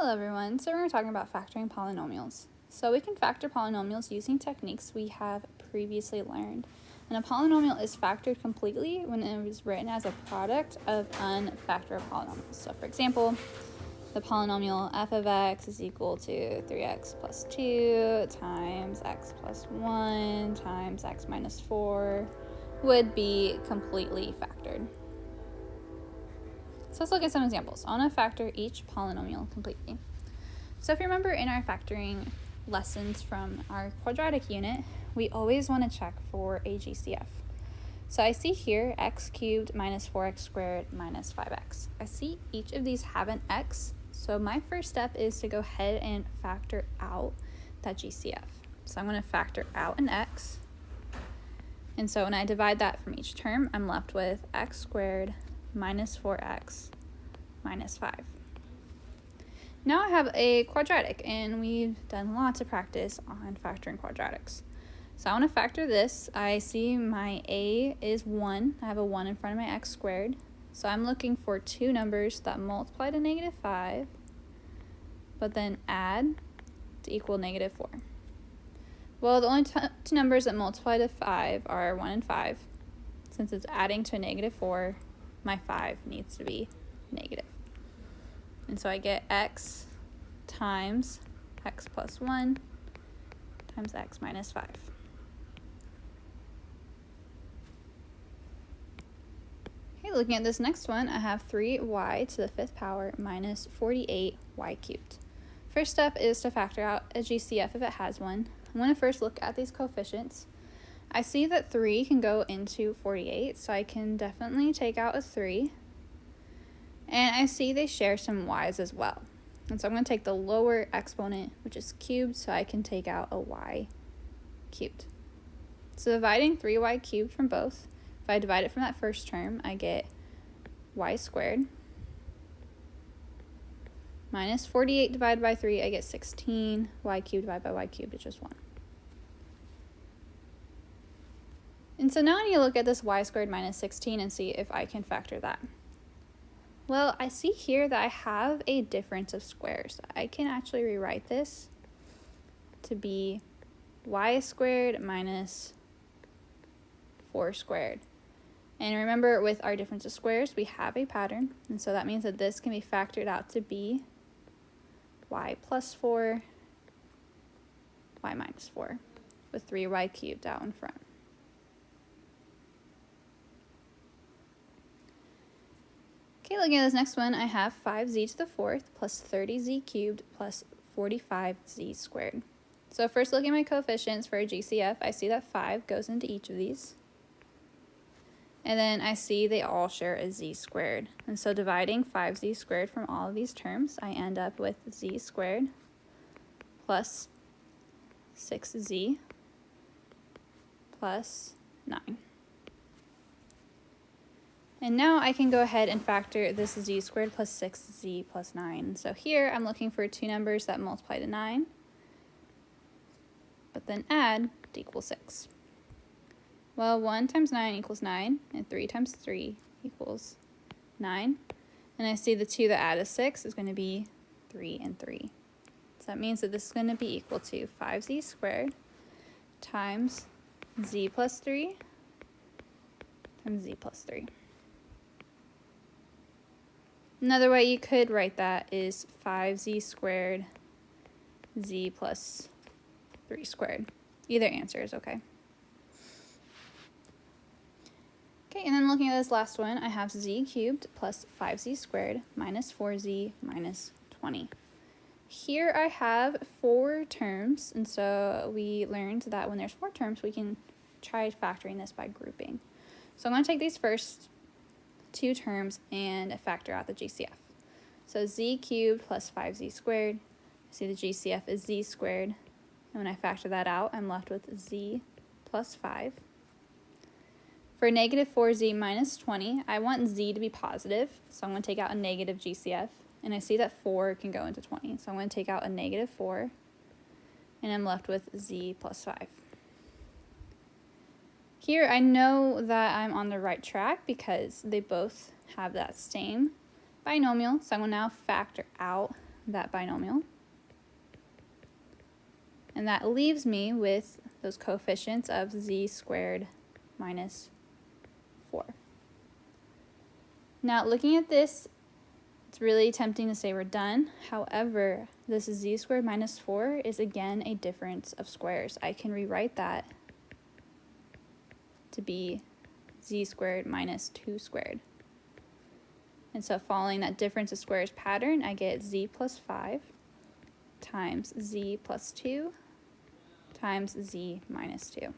Hello everyone, so we're talking about factoring polynomials. So we can factor polynomials using techniques we have previously learned. And a polynomial is factored completely when it is written as a product of unfactorable polynomials. So for example, the polynomial f of x is equal to 3x plus 2 times x plus 1 times x minus 4 would be completely factored. So let's look at some examples. I want to factor each polynomial completely. So if you remember in our factoring lessons from our quadratic unit, we always want to check for a GCF. So I see here x cubed minus 4x squared minus 5x. I see each of these have an x, so my first step is to go ahead and factor out that GCF. So I'm going to factor out an x, and so when I divide that from each term, I'm left with x squared minus 4x minus 5. Now I have a quadratic, and we've done lots of practice on factoring quadratics. So I want to factor this. I see my a is 1. I have a 1 in front of my x squared. So I'm looking for two numbers that multiply to negative 5, but then add to equal negative 4. Well, the only two numbers that multiply to 5 are 1 and 5. Since it's adding to a negative 4, my 5 needs to be negative. And so I get x times x plus 1 times x minus 5. Okay, looking at this next one, I have 3y to the 5th power minus 48y cubed. First step is to factor out a GCF if it has one. I'm going to first look at these coefficients. I see that 3 can go into 48, so I can definitely take out a 3. And I see they share some y's as well. And so I'm going to take the lower exponent, which is cubed, so I can take out a y cubed. So dividing 3y cubed from both, if I divide it from that first term, I get y squared. Minus 48 divided by 3, I get 16. Y cubed divided by y cubed is just 1. And so now I need to look at this y squared minus 16 and see if I can factor that. Well, I see here that I have a difference of squares. I can actually rewrite this to be y squared minus 4 squared. And remember, with our difference of squares, we have a pattern. And so that means that this can be factored out to be y plus 4, y minus 4, with 3y cubed out in front. Okay, looking at this next one, I have 5z to the 4th plus 30z cubed plus 45z squared. So first looking at my coefficients for a GCF, I see that 5 goes into each of these. And then I see they all share a z squared. And so dividing 5z squared from all of these terms, I end up with z squared plus 6z plus 9. And now I can go ahead and factor this z squared plus 6z plus 9. So here I'm looking for two numbers that multiply to 9, but then add to equal 6. Well, 1 times 9 equals 9, and 3 times 3 equals 9. And I see the two that add a 6 is going to be 3 and 3. So that means that this is going to be equal to 5z squared times z plus 3 times z plus 3. Another way you could write that is 5z squared z plus 3 squared. Either answer is okay. Okay, and then looking at this last one, I have z cubed plus 5z squared minus 4z minus 20. Here I have 4 terms, and so we learned that when there's 4 terms, we can try factoring this by grouping. So I'm going to take these first 2 terms and factor out the GCF. So z cubed plus 5z squared. I see the GCF is z squared. And when I factor that out, I'm left with z plus 5. For negative 4z minus 20, I want z to be positive, so I'm going to take out a negative GCF. And I see that 4 can go into 20, so I'm going to take out a negative 4, and I'm left with z plus 5. Here I know that I'm on the right track because they both have that same binomial, so I'm going to now factor out that binomial. And that leaves me with those coefficients of z squared minus 4. Now, looking at this, it's really tempting to say we're done. However, this z squared minus 4 is again a difference of squares. I can rewrite that to be z squared minus 2 squared. And so following that difference of squares pattern, I get z plus 5 times z plus 2 times z minus 2.